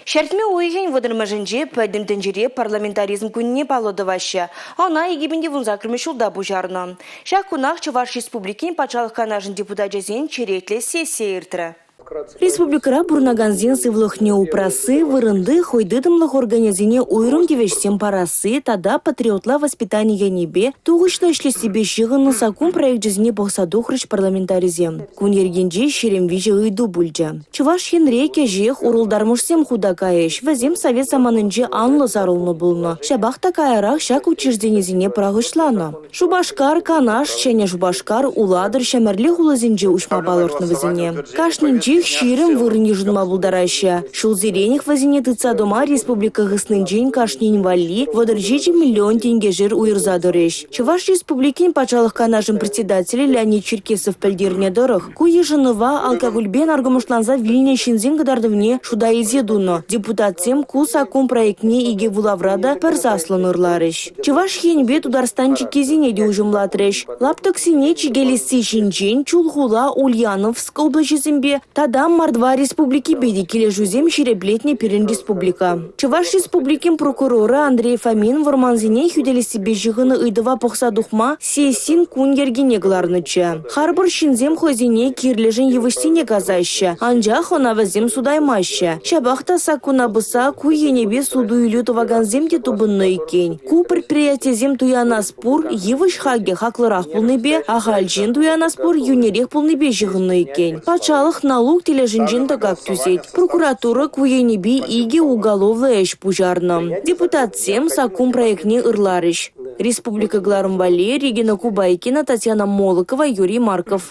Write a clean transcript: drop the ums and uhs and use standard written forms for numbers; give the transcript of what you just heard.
Шертме уйген выдырмажынже пәдімтінжере парламентаризм күнне палыдывашы. Она егебінде вунзакрымы шулда бұжарны. Шақ кунақ Чуваш Республикин патшалық канажын депутат жазен черетлі сессия иртірі. Республикара бурнаганзин сывлыхне упрасы, вырынды, хойдыдымлых организине уйрым девешсем парасы, тада патриотла воспитания небе, туғышла ішлі себе жығыны сакун проект жизне бақсадухрыш парламентаризем. Кун ергенже шерем вижі ұйду бүлджа. Чуваш хенреке жех урылдармышсем худа каеш, вазем совет саманынже анлы зарулны бұлны. Шабақта кайрақ шак учрежденезине прағышланы. Шубашкар, канаш, чәне шубашкар, уладыр шәмәрлі хулызинже ұшма балыртны візіне. Кашнынже ширым вырыне жынма бұлдараща. Шул зерених вазине тыца дома республика ғыснынжен кашнин вали водыржечи миллион тенге жир уйырзадырыш. Чуваш республикин пачалық канажын председателі Леонид Черкесов пәлдеріне дырық. Куй жынова алкогольбен аргымышланза вильне шинзин гыдардывне шуда изедуно. Депутатсем кусакун проектне иге вулаврада перзаслын ырларыш. Чуваш хенбе тударстанчы кезине де ужымлатрыш. Лаптық сине чигелесі шинчен Чулхула Ульяновск облачызымбе Тадам мардва республики беди келе жузем ширеплетне перен республика. Чуваш республикин прокуроры Андрей Фомин варманзине хюделесі бежігіні ыдыва пықса духма сесин кунгергене гларнычы. Харбыр шинзем хозине кирлежін евыштене казаща. Анжа хонавазем судаймаща. Шабахта сакуна быса куйенебе суду үйлі туваганзем де тубынны екен. Ку предприятиезем туянаспур евыш хаге хаклырах пулныбе, ахальжен туянаспур юнерех пулныбе жығынны екен. Пачалық налог тележинжин как тюзеть. Прокуратура куенеби иге уголовный эш пужарным. Депутат сем сакун проектне ырларыш. Республика Гларымбали, Регина Кубайкина, Татьяна Молокова, Юрий Марков.